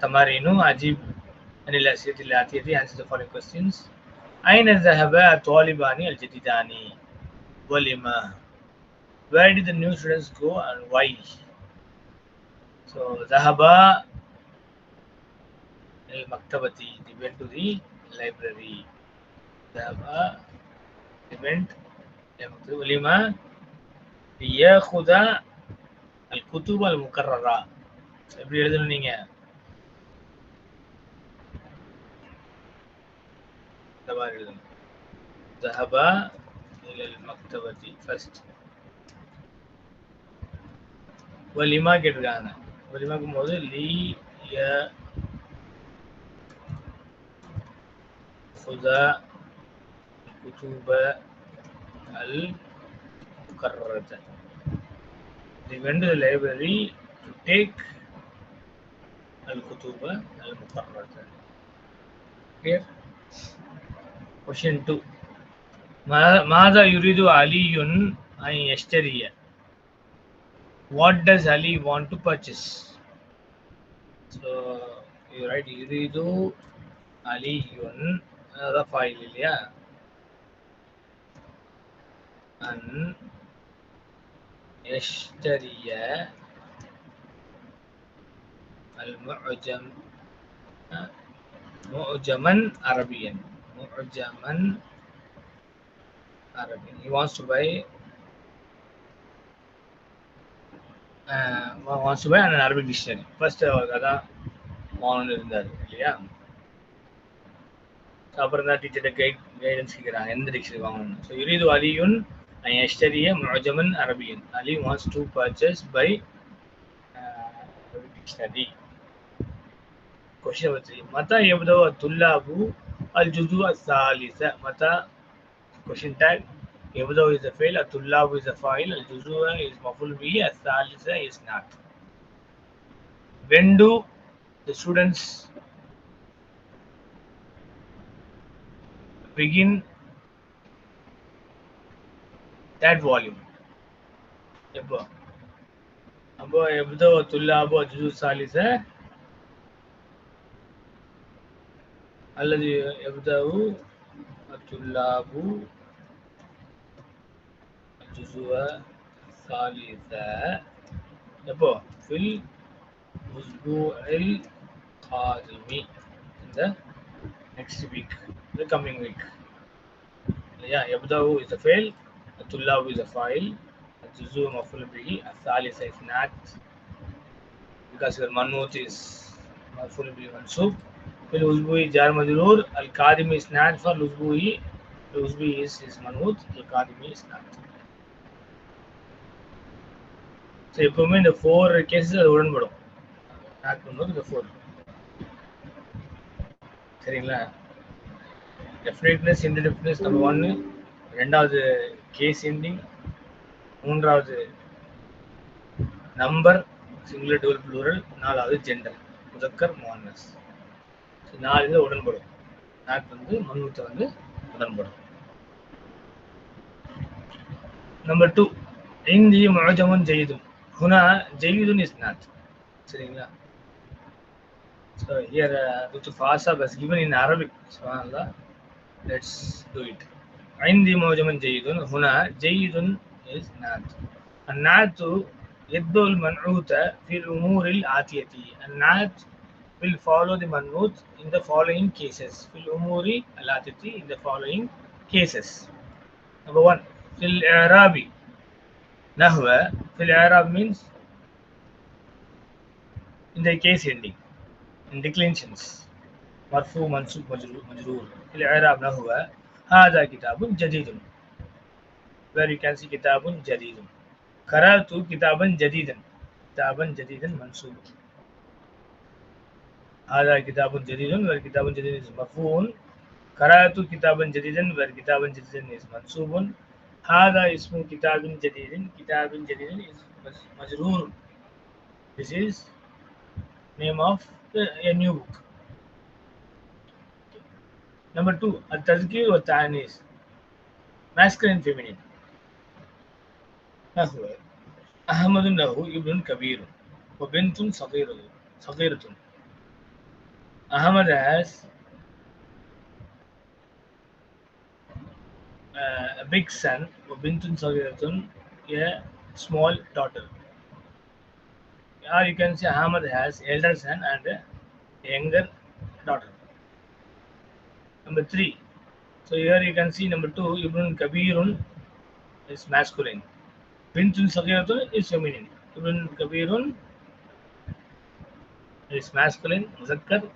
تمارين أجيب عن الأسئلة الآتية. Answer the following questions. أين ذهب الطالبان الجديدان ولما? Where did the new students go and why? So ذهب المكتبة. They went to the library. ذهب they went المكتبة. ولما ليأخذ الكتب المكررة. எப்படி எழுதணும் நீங்க? இந்த மாதிரி எழுதணும். ذهب إلى المكتبة first. ولما கேட்டிருக்காங்க. ولமாக்கும் போது ليأخذ الكتب المكررة. They went to the library to take الكتب المكررة. Clear? Question 2. ماذا يريد علي أن يشتري? What does Ali want to purchase? So you write يريد علي هذا فاعل இல்லையா? أن يشتري المعجم معجما عربيا. معجما عربيا. He wants to buy an Arabic dictionary. First அதான் வாங்கணும்னு இருந்தாரு இல்லையா? அப்புறம் தான் டீச்சர்கிட்ட கைடன்ஸ் கேட்குறாங்க எந்த டிக்ஷனரி வாங்கணும். So யுரீது அலியுன் أن يشتري معجما عربيا. Ali wants to purchase by Arabic dictionary. Question number 3. متى يبدأ الطلاب الجزء الثالث؟ متى question tag. يبدأ is a fail, الطلاب is a file, الجزء is مفعول به, الثالث is not. When do the students begin that volume? எப்போ? அப்போ يبدأ الطلاب الجزء الثالث الذي يبدأ الطلاب الجزء الثالث எப்போ? في الأسبوع القادم. in the next week, the coming week. Yeah, يبدأ is a fail, الطلاب is a file, الجزء مفعول به, الثالث is not because your manut is مفعول به منصوب. في الأسبوع جار مجرور, القادم is not for الأسبوع. الأسبوع is manut, القادم is not. So எப்பவுமே இந்த 4 cases அது உடன்படும். Add பண்ணும்போது இந்த 4 சரிங்களா? டெஃபினேட்னஸ், இன்டெஃபினேட்னஸ் number 1, ரெண்டாவது case ending, மூன்றாவது number singular dual plural, நாலாவது gender முதக்கர் முஅன்னஸ். 4 இதில் உடன்படும். ஆட் வந்து மன்னுத்தை வந்து உடன்படும். நம்பர் 2 இந்தி முஅஜமுன் ஜயீதுன். ஹுனா ஜயீதுன் இஸ் நாட். சரிங்களா? So here Dr. Fasa was given in Arabic. Subhanallah. Let's do it. عندي معجم جيد. هنا جيد is not. النعت يتبع المنعوت في الأمور الآتية. النعت will follow the man'ut in the following cases. في الأمور الآتية in the following cases. Number 1. في الإعراب نحو. في الإعراب means in the case ending. in declensions مرفوع منصوب مجرور. في الإعراب نحو هذا كتاب جديد. where you can see كتاب جديد. قرأت كتابا جديدا. كتابا جديدا منصوب. هذا كتاب جديد where كتاب جديد is مرفوع. قرأت كتابا جديدا where كتابا جديدا is منصوب. هذا اسم كتاب جديد. كتاب جديد is مجرور. this is name of a new book. Number 2 التذكير والتأنيث masculine feminine. نحو أحمد له ابن كبير وبنت صغيرة. Ahmad has a big son, Bintun Sagiratun, a small daughter. Or you can say Ahmad has elder son and a younger daughter. Number 3. So here you can see number 2, Ibn Kabirun is masculine. Bintun Sagiratun is feminine. Ibn Kabirun is masculine, Muzakkar.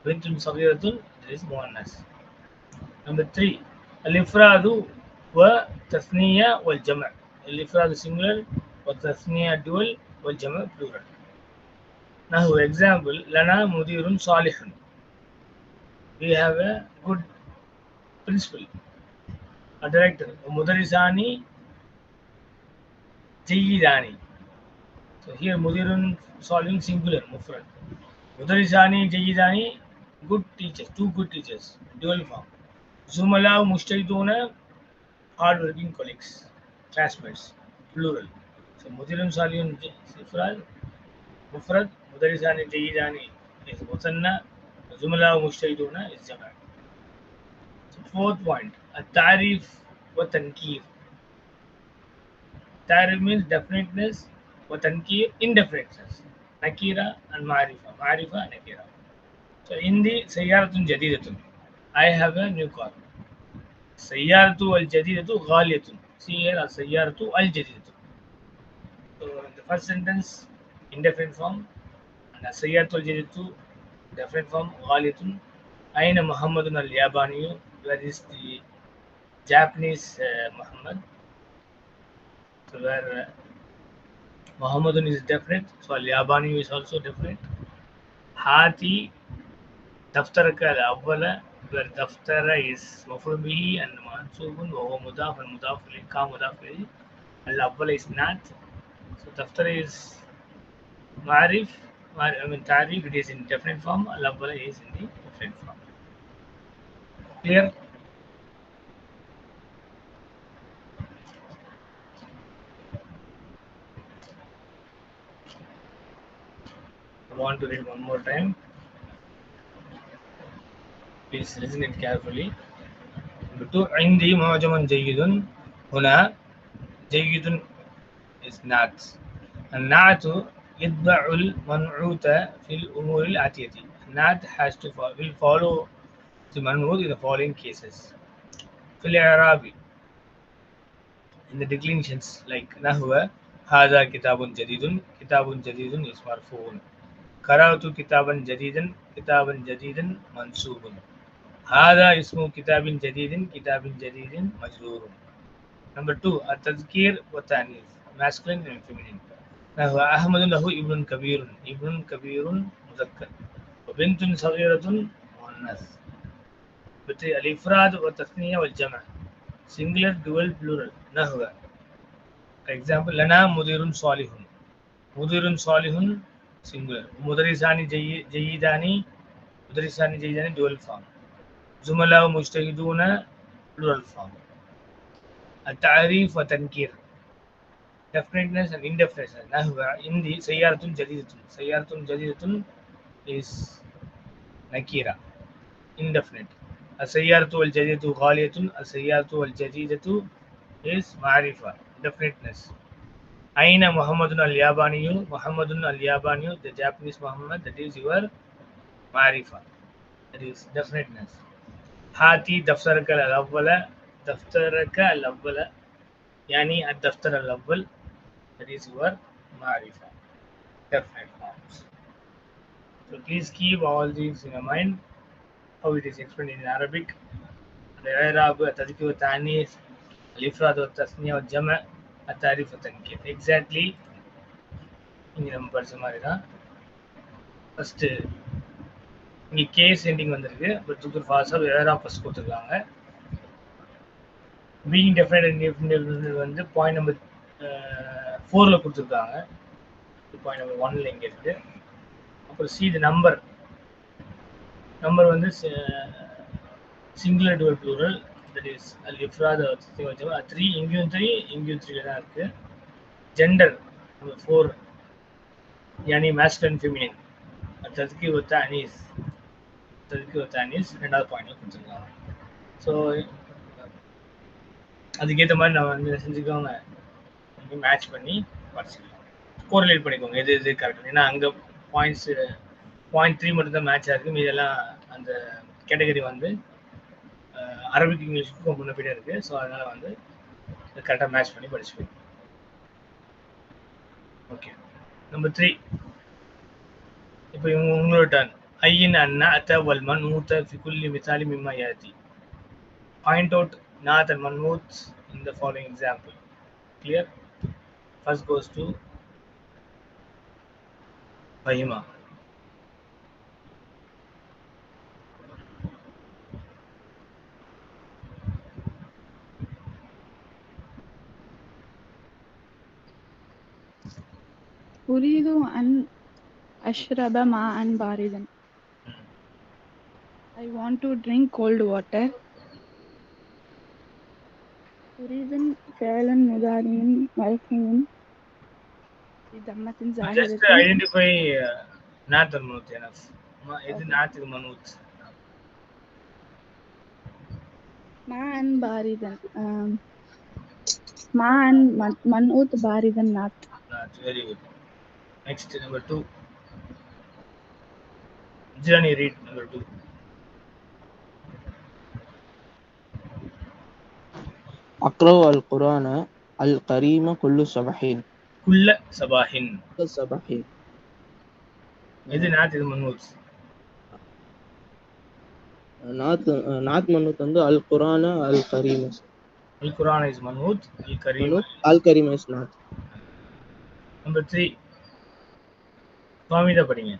Bintun Sagiratun is muannas. Number 3, Al-Ifradu wa Tasniya wal Jama'. Al-Ifradu singular wa Tasniya dual wal Jama' plural. Now example, Lana Mudirun Salihun. We have a good principal, a director. Mudarisani Jayyidani. So here Mudirun Salihun singular, Mufrad. Mudarisani Jayyidani, good teachers, two good teachers, dual form. Zumala Mushtahiduna, hard-working colleagues, classmates, plural. So Mudirun Salihun Mufrad, Mudarisani Jayyidani is Musanna, Zumala Mushtahiduna is Jama'. So fourth point, At-Ta'rif wa Tankir. Ta'rif means definiteness, wa Tankir indefiniteness. Nakira and Ma'rifa. Ma'rifa, Nakira. So in the Sayyaratun Jadidatun, I have a new car. Sayyaratu al-Jadidatu Ghaliyatun. See here, Sayyaratu al-Jadidatu. So in the first sentence, indefinite form, and Sayyaratu al-Jadidatu, definite form, Ghaliyatun. Aina Muhammadun al-Yabaniyu, where is the Japanese Muhammad? So where Muhammadun is definite, so al-Yabaniyu is also definite. Hati Daftaraka al-Awwala, where Daftara is Maf'ul bihi and Mansubun wa huwa mudaf and mudaf ilayhi ka mudaf ilayhi. Al-Awwala is not. So Daftara is Ma'rif, Ta'rif, it is in definite form. Al-Awwala is in the definite form. Clear? I want to read one more time. Please listen it carefully. Number 2, عندي معجم جيد. هنا جيد is not. النعت يتبع المنعوت في الأمور الآتية. Not has to will follow the man'ut in the following cases. في الإعراب, in the declensions like نحو هذا كتاب جديد. كتاب جديد is مرفوع. قرأت كتابا جديدا. كتابا جديدا منصوب. هذا اسم كتاب جديد. كتاب جديد مجرور. Number 2, التذكير والتأنيث, masculine and feminine. نحو أحمد له ابن كبير. ابن كبير مذكر وبنت صغيرة مؤنث. الإفراد والتثنية والجمع, singular dual plural. نحو example, لنا مدير صالح. مدير صالح singular. مدرسان جيدان. مدرسان جيدان dual form. زملاء مجتهدون plural form. التعريف والتنكير, definiteness and indefiniteness. نحو عندي سيارة جديدة. سيارة جديدة is nakira, indefinite. السيارة الجديدة غالية. السيارة الجديدة is معرفة, definiteness. أين محمد الياباني. محمد الياباني, the Japanese Muhammad, that is your معرفة, that is definiteness. هاتي دفترك الأول. دفترك الأول يعني الدفتر الأول, that is your معرفة, definite forms. So please keep all these in your mind, how it is explained in Arabic. الإعراب, التذكير والتأنيث, الإفراد والتثنية والجمع, التعريف والتنكير. Exactly இங்கே நம்ம படித்த மாதிரி தான். First இங்கே case ending வந்திருக்கு, but தூக்கர் ஃபாஸ்டாக ஏராப் ஃபஸ்ட் கொடுத்துருக்காங்க. பீயிங் டெஃபினைட் அண்ட் இன்டெஃபினைட் வந்து பாயிண்ட் நம்பர் 4ல் கொடுத்துருக்காங்க. பாயிண்ட் நம்பர் 1ல் இங்கே இருக்குது. அப்புறம் சி த நம்பர் வந்து singular dual plural, that is al-ifrad 3. இங்கேயும் 3ல தான் இருக்குது. ஜெண்டர் நம்பர் 4 यानी masculine feminine. التذكير والتأنيث ஒருத்தருக்கு தானிஸ் ரெண்டாவது பாயிண்ட் கொடுத்துருக்காங்க. ஸோ அதுக்கேற்ற மாதிரி நம்ம வந்து செஞ்சுக்கோங்க, மேட்ச் பண்ணி படிச்சுக்கலாம், கோரிலேட் பண்ணிக்கோங்க எது எது கரெக்ட். ஏன்னா அங்கே பாயிண்ட் 3 மட்டும் தான் மேட்சாக இருக்குது, மீதெல்லாம் அந்த கேட்டகரி வந்து அரபிக் இங்கிலீஷுக்கும் முன்னப்பிட்டே இருக்குது. ஸோ அதனால் வந்து கரெக்டாக மேட்ச் பண்ணி படிச்சுக்கோங்க. Okay, number 3. இப்போ உங்களோட டர்ன். ஐயின் அந்நாத்த வல் மன்ஊத்த ஃபி குல்லி மிசாலி மிம்மா யாதி. Point out naat and man'ut in the following example. Clear? First goes to Fahima. أريد أن أشرب ماء باردا. I want to drink cold water. أريد فعل مضارع مرفوع بضمة Just ظاهرة. identify naat and man'ut enough. இது naat இது man'ut. ماء باردا. ماء منؤوت باردا naat. Naat, very good. Next, number 2. Jirani, read number 2. أقرأ القرآن الكريم كل صباحين. كل صباحين. كل صباحين. இது naat இது man'ut. Nath மன்னுத் வந்து அல் குரான அல் கரீம். அல் குரான் இஸ் மன்ஊத், அல் கரீம் அல் கரீம் இஸ் நாத். நம்பர் 3. சுவாமிதா படிங்க.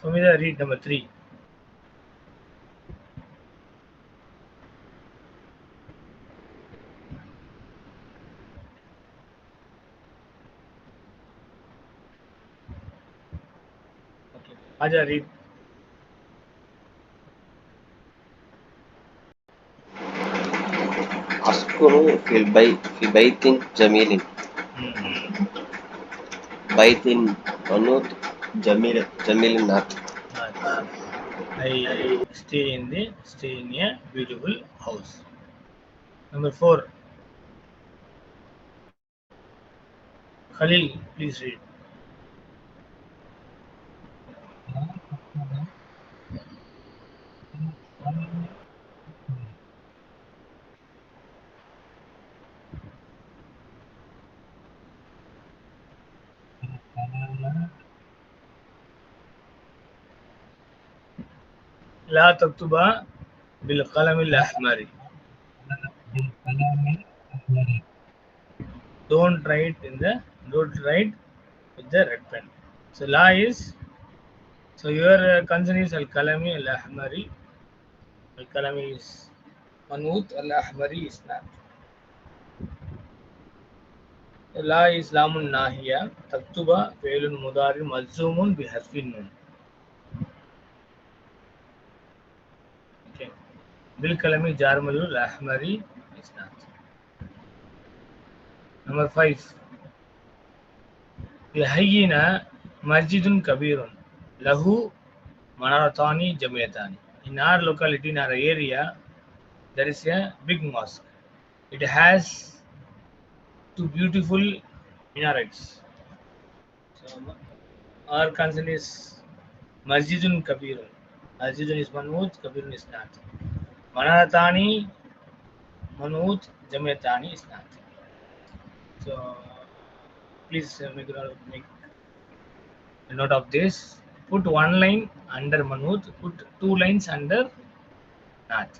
சுவாமிதா, read number 3. Aja, read. أسكن في بيت جميل. بيت منوط جميل نات. I stay in a beautiful house. Number 4. Khalil, please read. لا تكتب بالقلم الأحمر. Don't write with the red pen. So la is, so your concern is al-kalami al-ahmari. Al-kalami is man'ut, al-ahmari is not. La is lamun nahiya. Taktuba fi'lun mudari majzumun bi harfin nun. Okay. Bil kalami jar majrur, al-ahmari is not. Number 5. Yahayyina masjidun kabirun lahu manaratani jamiyatani. In our locality, in our area, there is a big mosque. It has 2 beautiful minarets. So our concern is masjidun kabirun. Masjidun is man'ut, kabirun is not. Manaratani man'ut, jamiyatani is not. So please make a note of this. Put one line under man'ut, put 2 lines under naat.